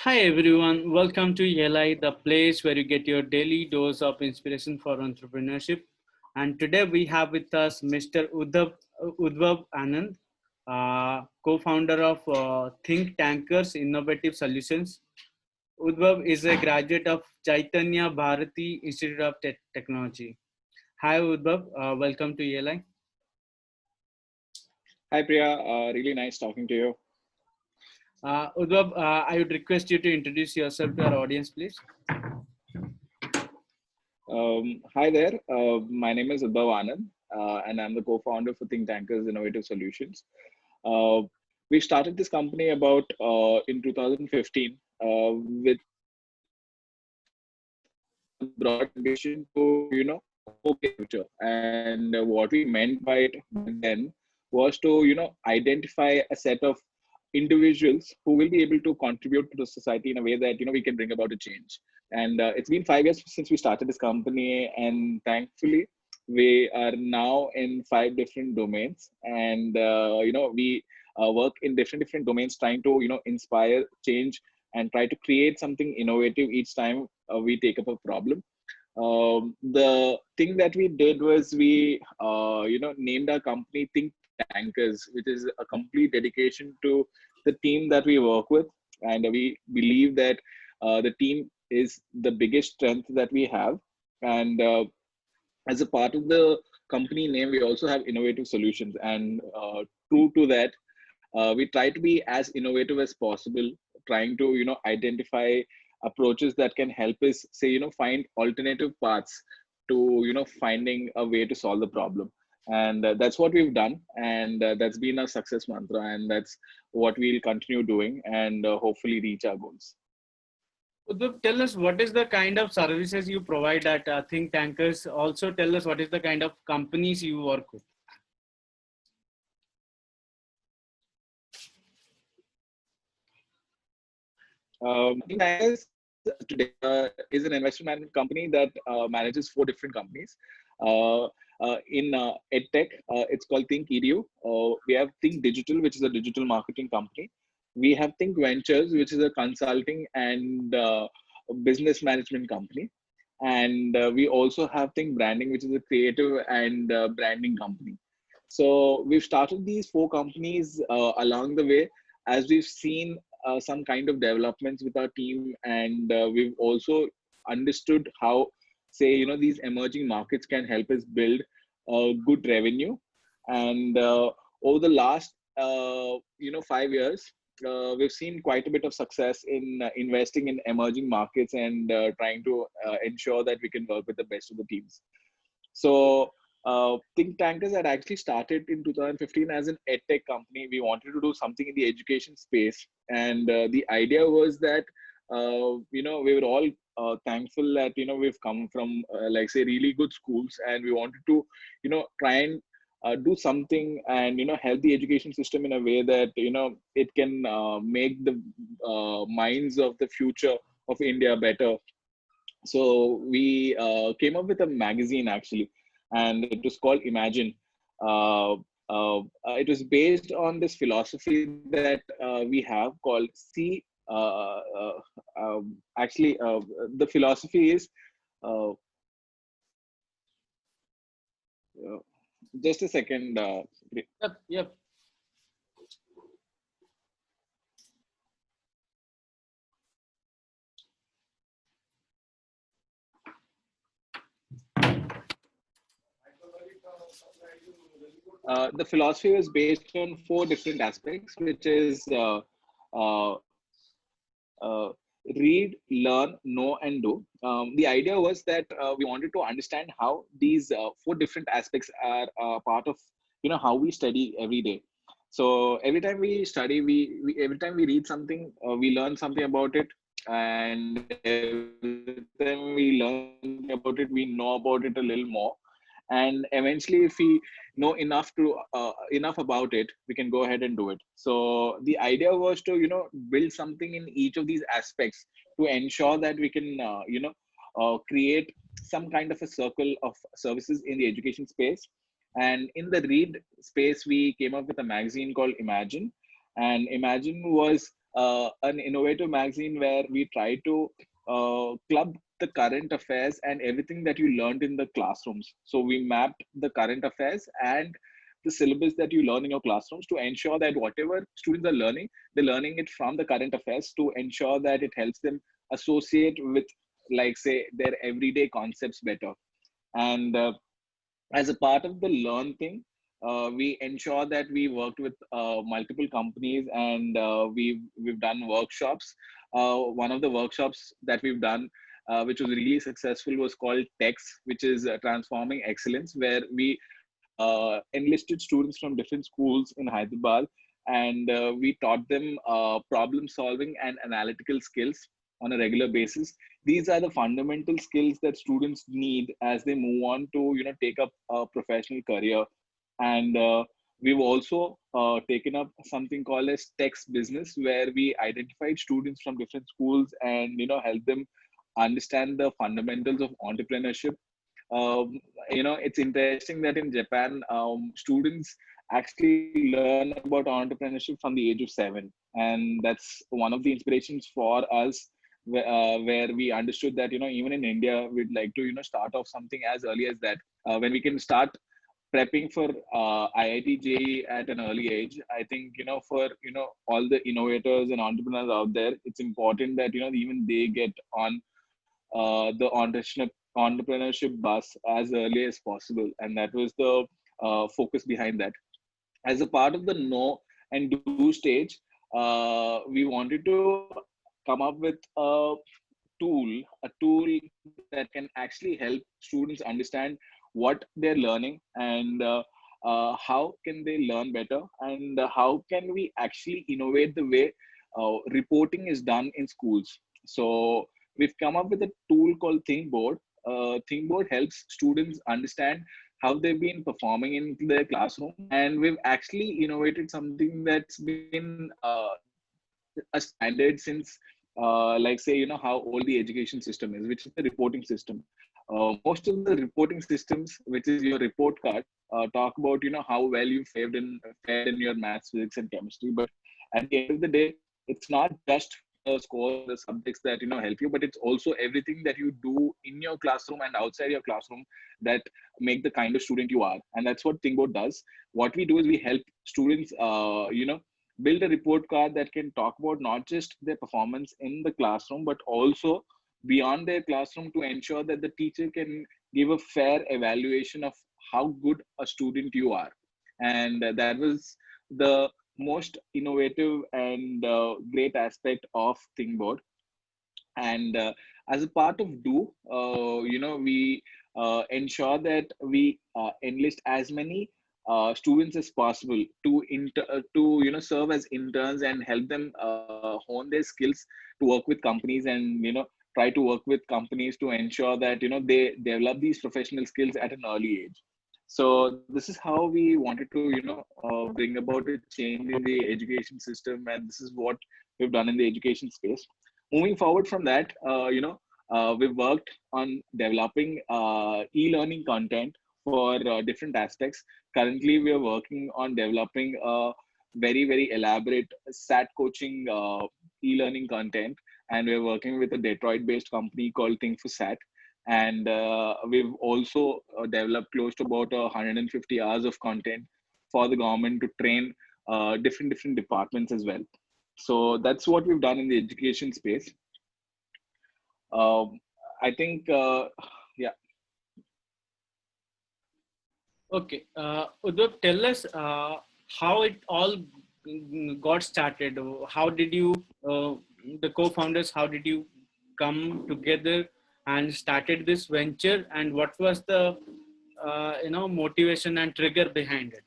Hi everyone, welcome to ELI, the place where you get your daily dose of inspiration for entrepreneurship. And today we have with us Mr. Udbhav Anand, co-founder of Think Tankers Innovative Solutions. Udbhav is a graduate of Chaitanya Bharati Institute of Technology. Hi Udbhav, welcome to ELI. Hi Priya, really nice talking to you. Udbhav, I would request you to introduce yourself to our audience, please. Hi there, my name is Udbhav Anand, and I'm the co-founder for Think Tankers Innovative Solutions. We started this company about in 2015 with broad ambition to future, and what we meant by it back then was to identify a set of individuals who will be able to contribute to the society in a way that we can bring about a change. And it's been 5 years since we started this company, and thankfully we are now in 5 different domains, and we work in different domains, trying to inspire change and try to create something innovative each time we take up a problem. The thing that we did was we named our company Think Tankers, which is a complete dedication to the team that we work with, and we believe that the team is the biggest strength that we have. And as a part of the company name, we also have innovative solutions, and true to that, we try to be as innovative as possible, trying to identify approaches that can help us say find alternative paths to finding a way to solve the problem. And that's what we've done, and that's been our success mantra, and that's what we'll continue doing, and hopefully reach our goals. Udbhav, tell us what is the kind of services you provide at Think Tankers. Also tell us what is the kind of companies you work with. Think Tankers today is an investment management company that manages 4 different companies. In EdTech, it's called Think Edu. We have Think Digital, which is a digital marketing company. We have Think Ventures, which is a consulting and business management company. And we also have Think Branding, which is a creative and branding company. So we've started these 4 companies along the way as we've seen some kind of developments with our team, and we've also understood how say these emerging markets can help us build good revenue. And over the last 5 years, we've seen quite a bit of success in investing in emerging markets, and trying to ensure that we can work with the best of the teams. So Think Tankers had actually started in 2015 as an edtech company. We wanted to do something in the education space, and the idea was that we were all thankful that we've come from like say really good schools, and we wanted to try and do something and help the education system in a way that it can make the minds of the future of India better. So we came up with a magazine actually, and it was called Imagine. It was based on this philosophy that we have called see. Actually, the philosophy is uh, just a second. Yep. The philosophy was based on 4 different aspects, which is uh, uh, read, learn, know, and do. The idea was that we wanted to understand how these 4 different aspects are part of how we study every day. So every time we study, we every time we read something, we learn something about it, and every time we learn something about it, we know about it a little more. And eventually, if we know enough about it, we can go ahead and do it. So the idea was to build something in each of these aspects to ensure that we can create some kind of a circle of services in the education space. And in the read space, we came up with a magazine called Imagine. And Imagine was an innovative magazine where we try to club the current affairs and everything that you learned in the classrooms. So we mapped the current affairs and the syllabus that you learn in your classrooms to ensure that whatever students are learning, they're learning it from the current affairs to ensure that it helps them associate with, like, say, their everyday concepts better. And as a part of the learn thing, we ensure that we worked with multiple companies, and we've done workshops. One of the workshops that we've done, which was really successful, was called TEX, which is Transforming Excellence, where we enlisted students from different schools in Hyderabad, and we taught them problem solving and analytical skills on a regular basis. These are the fundamental skills that students need as they move on to, take up a professional career. And we've also taken up something called as text business, where we identified students from different schools and help them understand the fundamentals of entrepreneurship. It's interesting that in Japan, students actually learn about entrepreneurship from the age of 7, and that's one of the inspirations for us, where we understood that even in India we'd like to start off something as early as that, when we can start prepping for IIT JEE at an early age. I think for all the innovators and entrepreneurs out there, it's important that even they get on the entrepreneurship bus as early as possible, and that was the focus behind that. As a part of the know and do stage, we wanted to come up with a tool that can actually help students understand what they're learning, and how can they learn better, and how can we actually innovate the way reporting is done in schools. So we've come up with a tool called Thinkboard. Thinkboard helps students understand how they've been performing in their classroom, and we've actually innovated something that's been a standard since, like, say, how old the education system is, which is the reporting system. Most of the reporting systems, which is your report card, talk about how well you fared in your maths, physics, and chemistry. But at the end of the day, it's not just the scores or the subjects that help you, but it's also everything that you do in your classroom and outside your classroom that make the kind of student you are. And that's what Thinkboard does. What we do is we help students, build a report card that can talk about not just their performance in the classroom, but also beyond their classroom, to ensure that the teacher can give a fair evaluation of how good a student you are. And that was the most innovative and great aspect of Thinkboard. And as a part of do, we ensure that we enlist as many students as possible to serve as interns and help them hone their skills to work with companies, and try to work with companies to ensure that they develop these professional skills at an early age. So this is how we wanted to bring about a change in the education system, and this is what we've done in the education space. Moving forward from that, we've worked on developing e-learning content for different aspects. Currently, we are working on developing a very, very elaborate SAT coaching e-learning content, and we're working with a Detroit-based company called Think for SAT. And we've also developed close to about 150 hours of content for the government to train different departments as well. So that's what we've done in the education space. Um, I think, yeah. Okay, Udbhav, tell us how it all got started. How did you, the co-founders, how did you come together and started this venture, and what was the motivation and trigger behind it?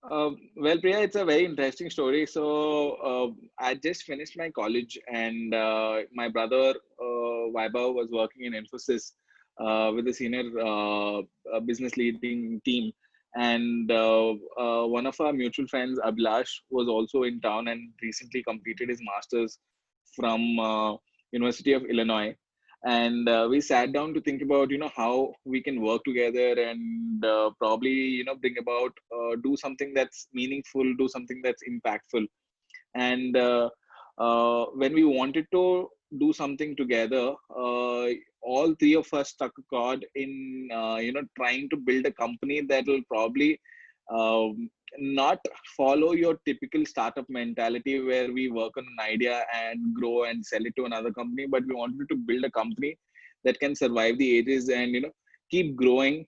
Well, Priya, it's a very interesting story. So, I just finished my college, and my brother Vaibhav was working in Infosys with a senior business leading team. And one of our mutual friends, Abhilash, was also in town and recently completed his master's from University of Illinois. and we sat down to think about how we can work together and probably bring about do something that's meaningful, do something that's impactful. And when we wanted to do something together, all three of us struck a chord in trying to build a company that will probably not follow your typical startup mentality where we work on an idea and grow and sell it to another company, but we wanted to build a company that can survive the ages and keep growing,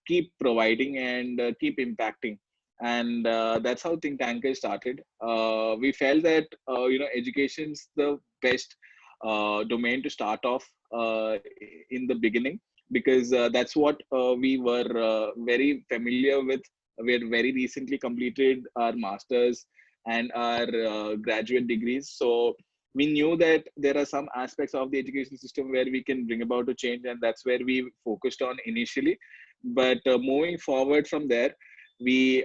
keep providing, and keep impacting. And that's how Think Tankers started. We felt that education's the best domain to start off in the beginning, because that's what we were very familiar with. We had very recently completed our masters and our graduate degrees, so we knew that there are some aspects of the education system where we can bring about a change, and that's where we focused on initially. But moving forward from there, we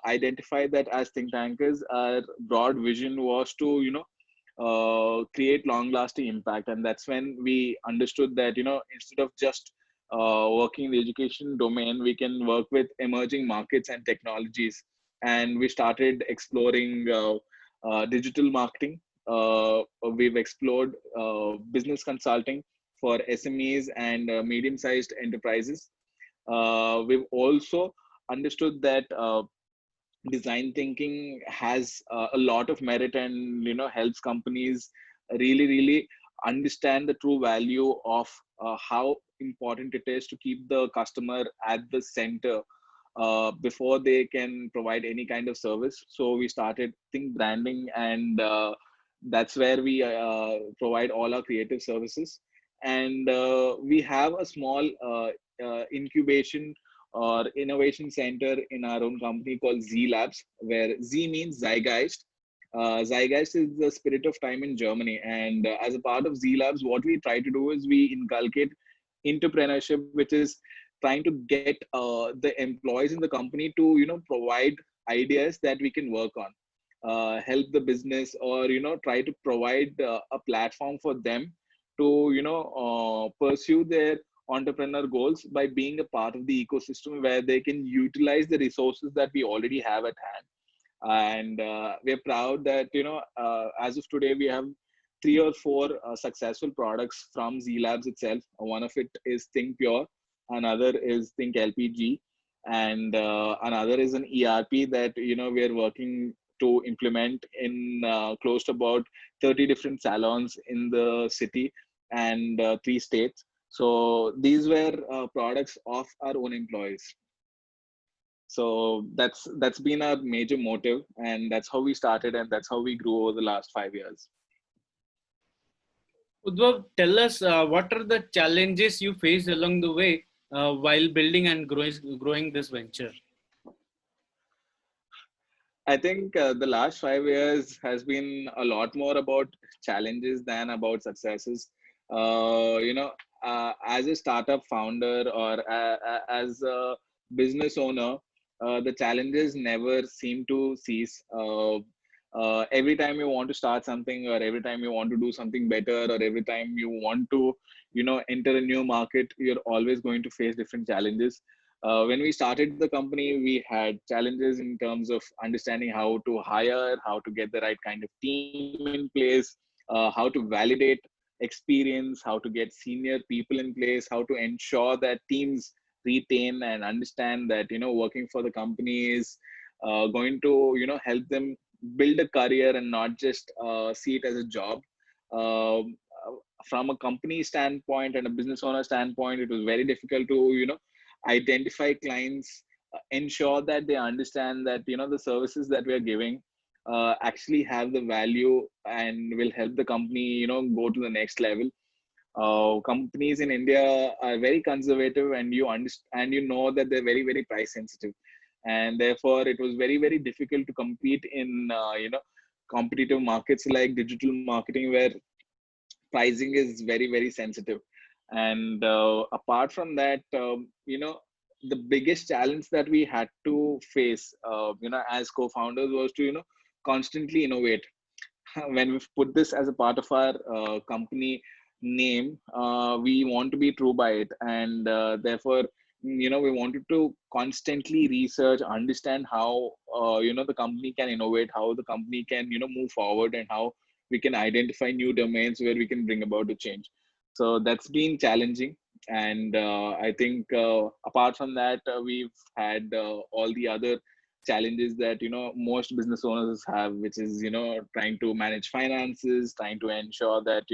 identified that as think tankers, our broad vision was to create long lasting impact. And that's when we understood that instead of just working in the education domain, we can work with emerging markets and technologies. And we started exploring digital marketing. We've explored business consulting for SMEs and medium sized enterprises. We've also understood that design thinking has a lot of merit, and helps companies really understand the true value of how important it is to keep the customer at the center before they can provide any kind of service. So we started think branding, and that's where we provide all our creative services. And we have a small incubation or innovation center in our own company called Z Labs, where Z means Zeitgeist. Zeitgeist is the spirit of time in Germany. And as a part of Z Labs, what we try to do is we inculcate entrepreneurship, which is trying to get the employees in the company to provide ideas that we can work on, help the business, or try to provide a platform for them to pursue their entrepreneur goals by being a part of the ecosystem where they can utilize the resources that we already have at hand. And we're proud that as of today we have 3 or 4 successful products from Z Labs itself. One of it is Think Pure, another is Think LPG, and another is an ERP that we are working to implement in close to about 30 different salons in the city and 3 states. So these were products of our own employees. So that's been our major motive, and that's how we started, and that's how we grew over the last 5 years. Udbhav, tell us what are the challenges you faced along the way while building and growing this venture? I think the last 5 years has been a lot more about challenges than about successes. As a startup founder or as a business owner, the challenges never seem to cease. Every time you want to start something, or every time you want to do something better, or every time you want to, enter a new market, you're always going to face different challenges. When we started the company, we had challenges in terms of understanding how to hire, how to get the right kind of team in place, how to validate experience, how to get senior people in place, how to ensure that teams retain and understand that working for the company is going to help them build a career and not just see it as a job. Um, from a company standpoint and a business owner standpoint, it was very difficult to identify clients, ensure that they understand that the services that we are giving actually have the value and will help the company go to the next level. Companies in India are very conservative, and you understand, that they're very very price sensitive, and therefore it was very very difficult to compete in competitive markets like digital marketing, where pricing is very very sensitive. And apart from that, the biggest challenge that we had to face as co-founders was to constantly innovate. When we've put this as a part of our company name, we want to be true by it, and therefore, we wanted to constantly research, understand how the company can innovate, how the company can move forward, and how we can identify new domains where we can bring about a change. So that's been challenging, and I think apart from that, we've had all the other challenges that most business owners have, which is trying to manage finances, trying to ensure that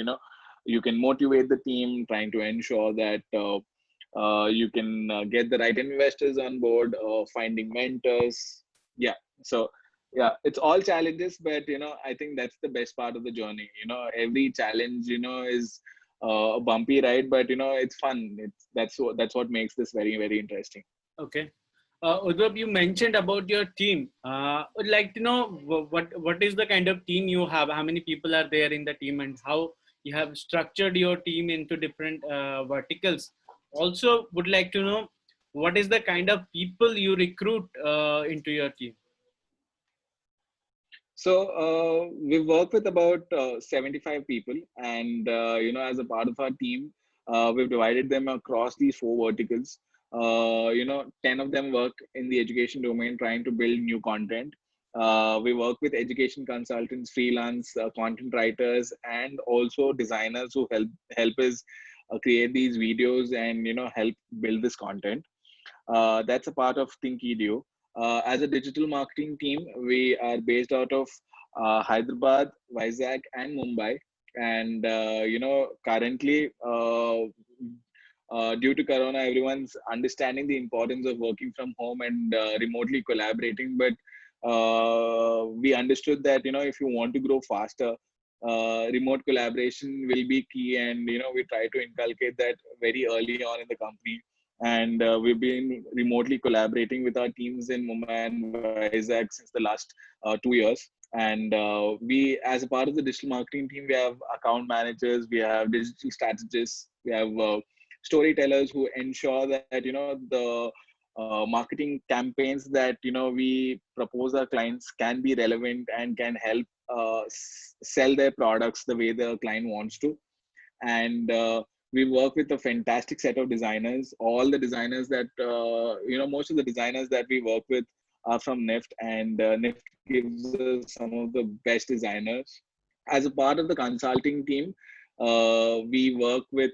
you can motivate the team, trying to ensure that you can get the right investors on board, finding mentors. Yeah. So yeah, it's all challenges, but I think that's the best part of the journey. Every challenge is a bumpy ride, but it's fun. That's what makes this very, very interesting. Okay. Udbhav, you mentioned about your team. Would like to know what is the kind of team you have? How many people are there in the team, and how you have structured your team into different verticals? Also, would like to know what is the kind of people you recruit into your team. So we work with about 75 people, and as a part of our team, we've divided them across these four verticals. 10 of them work in the education domain, trying to build new content. We work with education consultants, freelance content writers, and also designers who help us create these videos and help build this content. That's a part of Think as a digital marketing team, we are based out of Hyderabad, Vizag, and Mumbai. And currently, due to Corona, everyone's understanding the importance of working from home and remotely collaborating. But we understood that if you want to grow faster, remote collaboration will be key, and we try to inculcate that very early on in the company. And we've been remotely collaborating with our teams in Mumbai and Vizag since the last 2 years. And we, as a part of the digital marketing team, we have account managers, we have digital strategists, we have storytellers who ensure that the marketing campaigns that we propose our clients can be relevant and can help sell their products the way the client wants to. And we work with a fantastic set of designers. All the designers that most of the designers that we work with are from NIFT, and NIFT gives us some of the best designers. As a part of the consulting team, we work with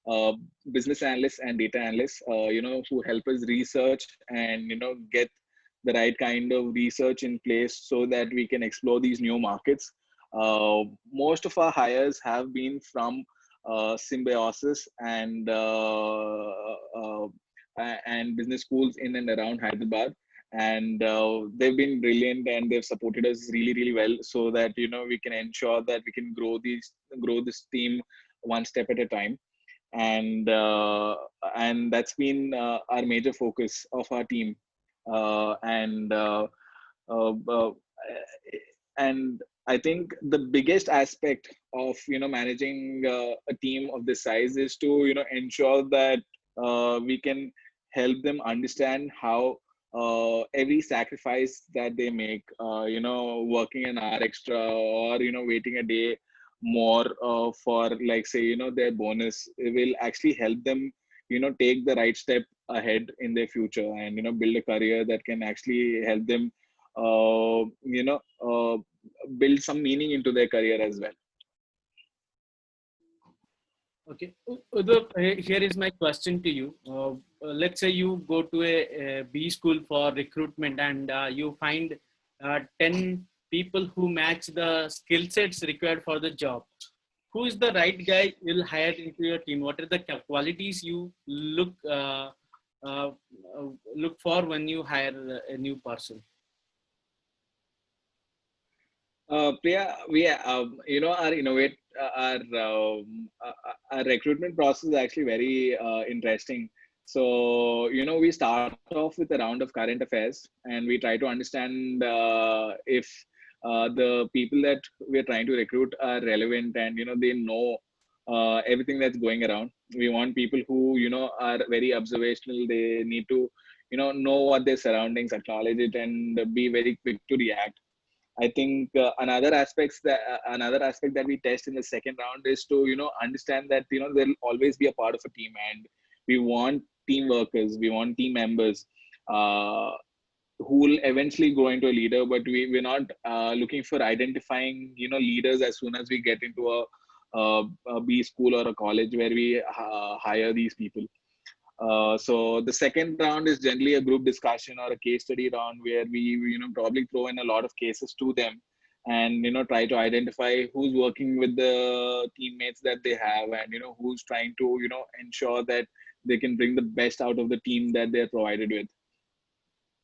uh, business analysts and data analysts, who help us research and get the right kind of research in place so that we can explore these new markets. Most of our hires have been from Symbiosis uh, and business schools in and around Hyderabad, and they've been brilliant, and they've supported us really, really well, so that we can ensure that we can grow this team one step at a time. And that's been our major focus of our team. And uh, uh, and I think the biggest aspect of managing a team of this size is to ensure that we can help them understand how every sacrifice that they make, working an hour extra, or waiting a day more for, like, say, their bonus, it will actually help them take the right step ahead in their future, and build a career that can actually help them uh, you know uh, build some meaning into their career as well. Okay. Udhar, here is my question to you. Let's say you go to a B school for recruitment, and you find 10 people who match the skill sets required for the job. Who is the right guy you'll hire into your team? What are the qualities you uh, look for when you hire a new person? Priya, our innovate our recruitment process is actually very interesting. So we start off with a round of current affairs, and we try to understand if the people that we're trying to recruit are relevant, and they know everything that's going around. We want people who are very observational. They need to know what their surroundings, acknowledge it, and be very quick to react. I think another aspect that we test in the second round is to understand that there'll always be a part of a team, and we want team workers, we want team members uh, who will eventually grow into a leader. But we're not looking for identifying leaders as soon as we get into a B school or a college where we hire these people. So the second round is generally a group discussion or a case study round where we probably throw in a lot of cases to them, and try to identify who's working with the teammates that they have, and who's trying to ensure that they can bring the best out of the team that they're provided with.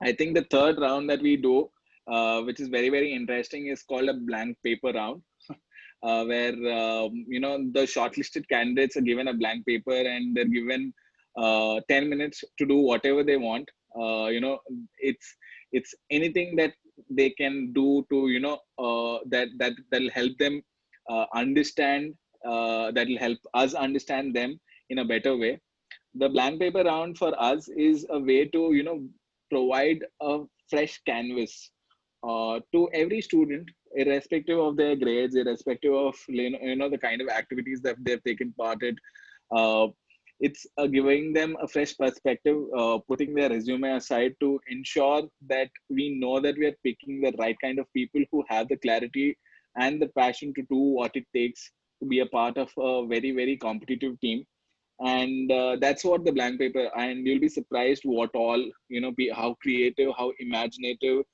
I think the third round that we do, which is very, very interesting, is called a blank paper round, where the shortlisted candidates are given a blank paper, and they're given 10 minutes to do whatever they want. It's anything that they can do to that'll help them understand, that'll help us understand them in a better way. The blank paper round for us is a way to provide a fresh canvas to every student, irrespective of their grades, irrespective of the kind of activities that they've taken part in. uh, it's giving them a fresh perspective, putting their resume aside to ensure that we know that we are picking the right kind of people who have the clarity and the passion to do what it takes to be a part of a very, very competitive team. And that's what the blank paper, and you'll be surprised what all be, how creative, how imaginative,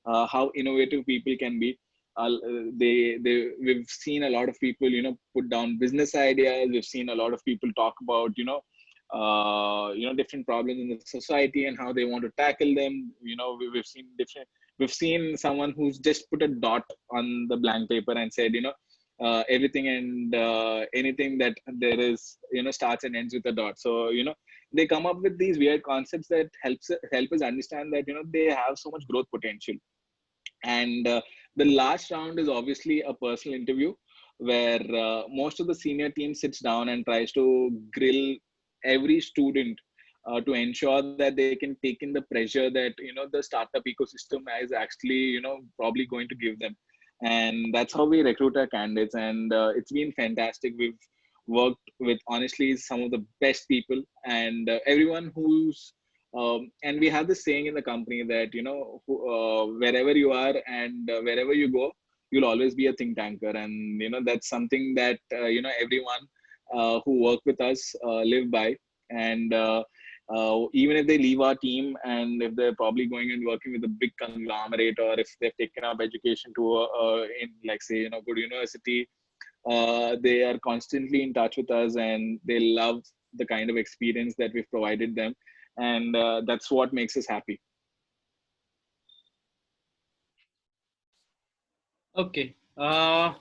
how innovative people can be. We've seen a lot of people put down business ideas. We've seen a lot of people talk about different problems in the society and how they want to tackle them. We've seen someone who's just put a dot on the blank paper and said everything and anything that there is starts and ends with a dot. So they come up with these weird concepts that help us understand that they have so much growth potential. And the last round is obviously a personal interview, where most of the senior team sits down and tries to grill every student to ensure that they can take in the pressure that the startup ecosystem is actually probably going to give them. And that's how we recruit our candidates, and it's been fantastic. We've worked with honestly some of the best people, and everyone who's and we have this saying in the company that wherever you are and wherever you go, you'll always be a think tanker. And that's something that everyone who work with us live by. And even if they leave our team, and if they're probably going and working with a big conglomerate, or if they've taken up education to in, like, say, good university, they are constantly in touch with us, and they love the kind of experience that we've provided them. And that's what makes us happy. Okay. I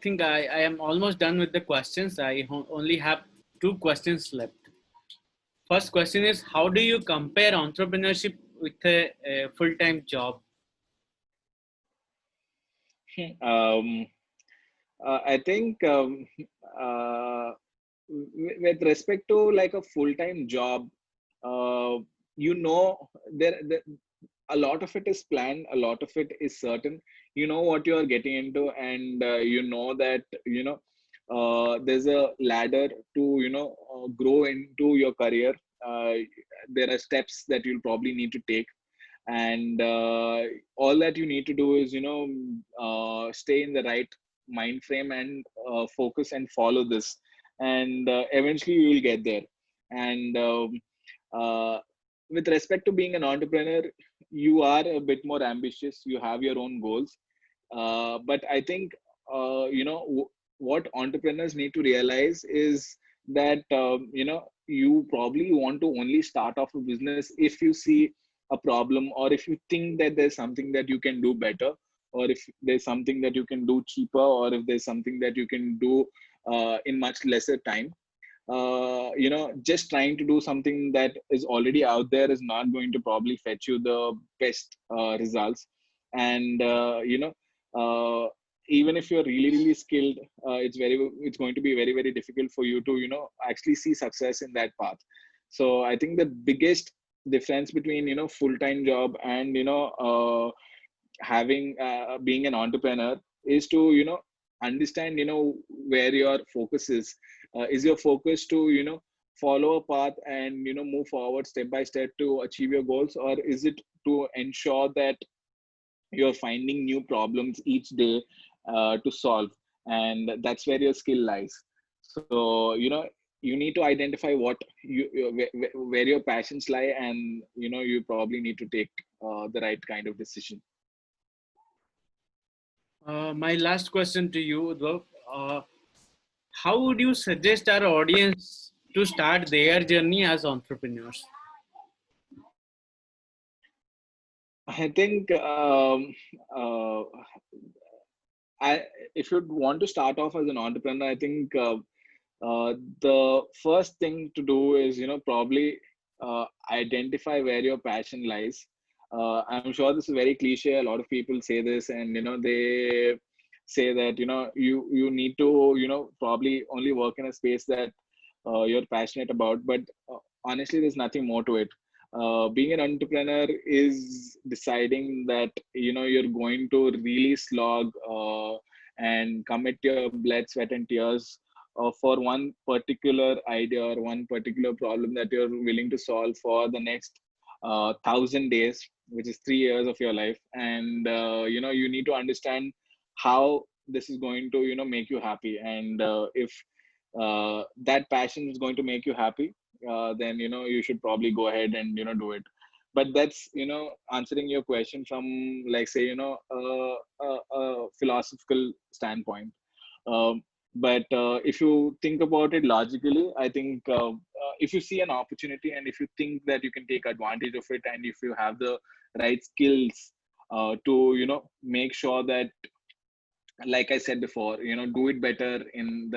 think I am almost done with the questions. Only have two questions left. First question is, how do you compare entrepreneurship with a full-time job? um, I think uh, with respect to like a full-time job, uh, there a lot of it is planned, a lot of it is certain. You know what you are getting into, and you know that there's a ladder to grow into your career. uh, there are steps that you'll probably need to take, and all that you need to do is stay in the right mind frame, and focus and follow this, and eventually you will get there. And uh, with respect to being an entrepreneur, you are a bit more ambitious, you have your own goals. But I think what entrepreneurs need to realize is that you probably want to only start off a business if you see a problem, or if you think that there's something that you can do better, or if there's something that you can do cheaper, or if there's something that you can do in much lesser time. Just trying to do something that is already out there is not going to probably fetch you the best results. And uh, even if you're really, really skilled, it's going to be very, very difficult for you to actually see success in that path. So I think the biggest difference between full-time job and having being an entrepreneur is to understand where your focus is your focus to follow a path and move forward step by step to achieve your goals, or is it to ensure that you're finding new problems each day to solve, and that's where your skill lies. So you need to identify what where your passions lie, and you probably need to take the right kind of decision. My last question to you, Udbhav. How would you suggest our audience to start their journey as entrepreneurs? I think if you want to start off as an entrepreneur, I think the first thing to do is probably identify where your passion lies. I'm sure this is very cliche. A lot of people say this, and they say that you need to probably only work in a space that you're passionate about. But honestly, there's nothing more to it. Being an entrepreneur is deciding that you're going to really slog and commit your blood, sweat, and tears for one particular idea or one particular problem that you're willing to solve for the next 1,000 days, which is 3 years of your life. And you need to understand how this is going to make you happy, and if that passion is going to make you happy, then you should probably go ahead and do it. But that's answering your question from, like, say, a philosophical standpoint. But if you think about it logically, I think if you see an opportunity and if you think that you can take advantage of it, and if you have the right skills to make sure that, like I said before, do it better in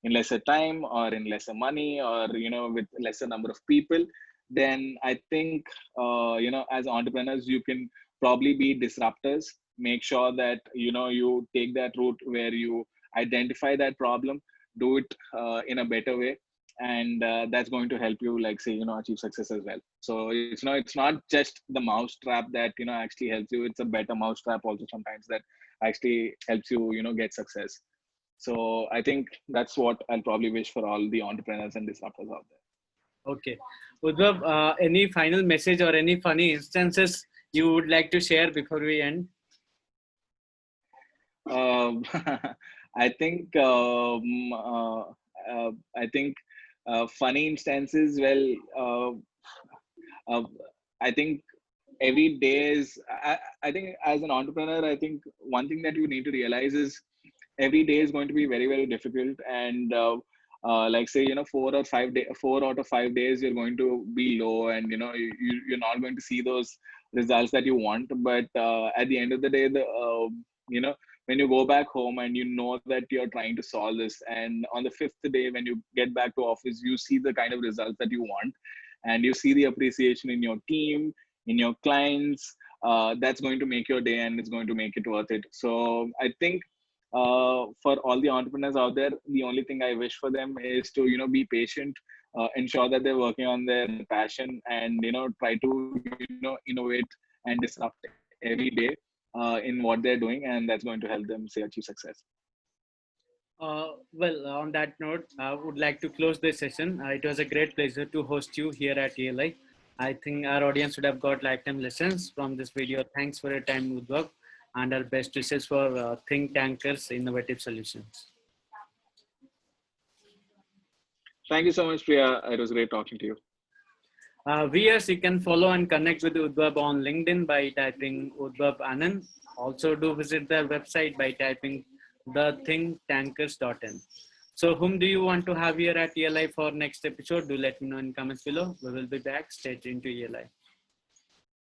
lesser time, or in lesser money, or with lesser number of people, then I think as entrepreneurs you can probably be disruptors. Make sure that you take that route where you identify that problem, do it in a better way, and that's going to help you, like, say, achieve success as well. So it's not just the mousetrap that actually helps you. It's a better mousetrap also sometimes that actually helps you get success. So I think that's what I'll probably wish for all the entrepreneurs and disruptors out Okay. Udbhav, any final message or any funny instances you would like to share before we end? there. I think I think funny instances, well, uh, I think every day is, I think as an entrepreneur, I think one thing that you need to realize is every day is going to be very, very difficult. And like, say, 4 out of 5 days you're going to be low, and you're not going to see those results that you want. But at the end of the day, the you know when you go back home and that you're trying to solve this, and on the fifth day when you get back to office, you see the kind of results that you want, and you see the appreciation in your team, in your clients, that's going to make your day, and it's going to make it worth it. So I think for all the entrepreneurs out there, the only thing I wish for them is to be patient, ensure that they're working on their passion, and try to innovate and disrupt every day in what they're doing, and that's going to help them, say, achieve success. Well, on that note, I would like to close this session. It was a great pleasure to host you here at ELI. I think our audience would have got lifetime lessons from this video. Thanks for your time, Udbhav, and our best wishes for Think Tankers Innovative Solutions. Thank you so much, Priya. It was great talking to you. Viewers, you can follow and connect with Udbhav on LinkedIn by typing Udbhav Anand. Also, do visit their website by typing thethinktankers.in. So, whom do you want to have here at ELI for next episode? Do let me know in comments below. We will be back. Stay tuned to ELI.